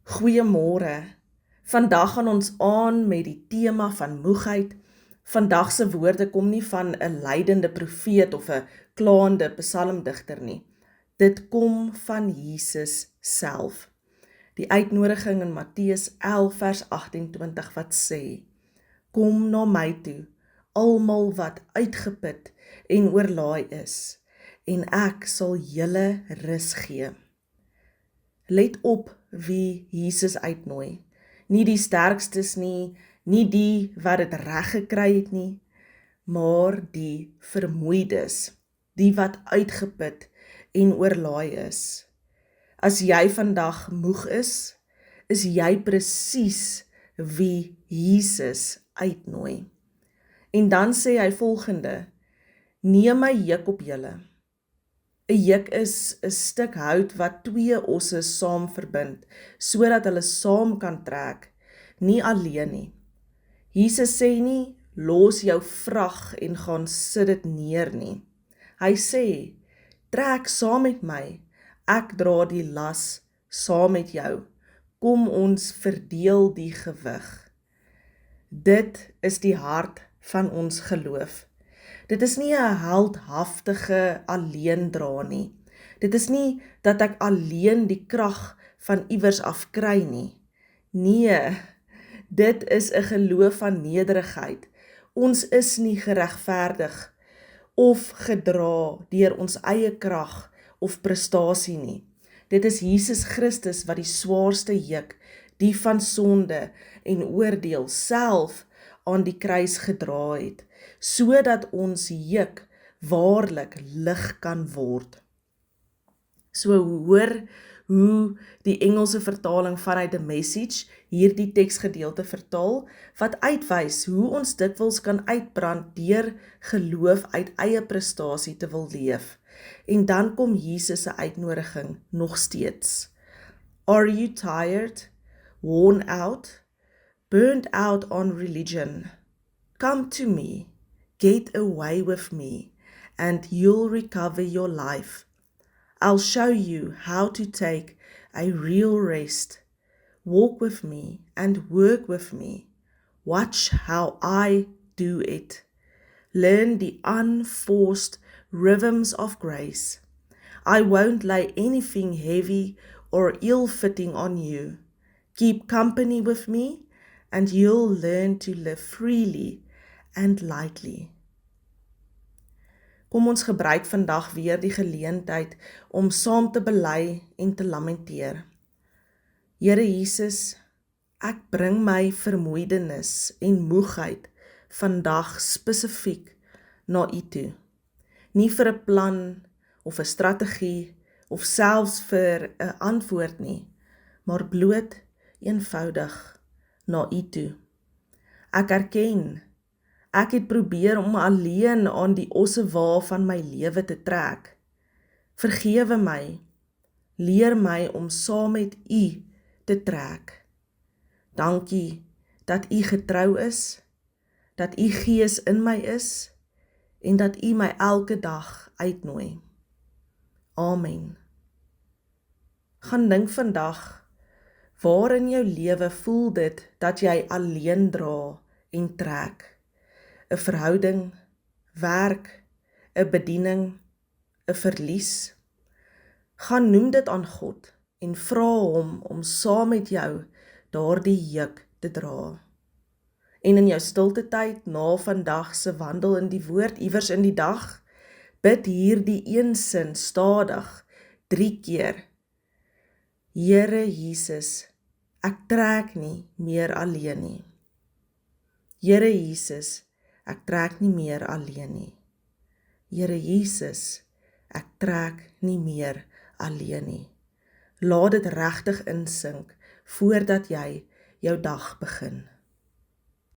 Goeiemôre. Vandag gaan ons aan met die tema van moegheid. Vandag se woorde kom nie van 'n lydende profeet of 'n klaande psalmdigter nie. Dit kom van Jesus self. Die uitnodiging in Matteus 11 vers 28 wat sê: Kom na my toe, almal wat uitgeput en oorlaai is, en ek sal julle rus gee. Let op wie Jesus uitnooi. Nie die sterkstes nie, nie die wat dit reg gekry het nie, maar die vermoeides, die wat uitgeput en oorlaai is. As jy vandag moeg is jy presies wie Jesus uitnooi. En dan sê hy volgende: Neem my juk op julle. 'n Juk is 'n stuk hout wat twee osse saam verbind, sodat hulle saam kan trek, nie alleen nie. Jesus sê nie, los jou vrag en gaan sit dit neer nie. Hy sê, trek saam met my, ek dra die las saam met jou, kom ons verdeel die gewig. Dit is die hart van ons geloof. Dit is nie 'n heldhaftige alleen dra nie. Dit is nie dat ek alleen die krag van iewers af kry nie. Nee, dit is 'n geloof van nederigheid. Ons is nie geregverdig of gedra deur ons eie krag of prestasie nie. Dit is Jesus Christus wat die swaarste juk, die van sonde en oordeel self aan die kruis gedra het, sodat ons juk waarlik lig kan word. So hoor hoe die Engelse vertaling vanuit The Message hierdie teksgedeelte vertaal, wat uitwys hoe ons dikwels kan uitbrand deur geloof uit eie prestasie te wil leef. En dan kom Jesus se uitnodiging nog steeds. Are you tired, worn out, burned out on religion? Come to me, get away with me, and you'll recover your life. I'll show you how to take a real rest. Walk with me and work with me. Watch how I do it. Learn the unforced rhythms of grace. I won't lay anything heavy or ill-fitting on you. Keep company with me and you'll learn to live freely and lightly. Kom ons gebruik vandag weer die geleentheid om saam te bely en te lamenteer. Here Jesus, ek bring my vermoeienis en moegheid vandag spesifiek na U toe. Nie vir 'n plan of 'n strategie of selfs vir 'n antwoord nie, maar bloot eenvoudig na U toe. Ek erken, ek het probeer om alleen aan die ossewa van my lewe te trek. Vergewe my, leer my om saam met U te trek. Dankie dat U getrou is, dat U Gees in my is en dat U my elke dag uitnooi. Amen. Gaan dink vandag, waar in jou lewe voel dit dat jy alleen dra en trek? 'n verhouding, werk, 'n bediening, 'n verlies. Gaan noem dit aan God en vra hom om saam met jou daardie juk te dra. En in jou stilte tyd na vandag se wandel in die woord iewers in die dag, bid hierdie een sin stadig 3 keer. Here Jesus, ek trek nie meer alleen nie. Here Jesus, ek trek nie meer alleen nie. Here Jesus, ek trek nie meer alleen nie. Laat dit regtig insink voordat jy jou dag begin.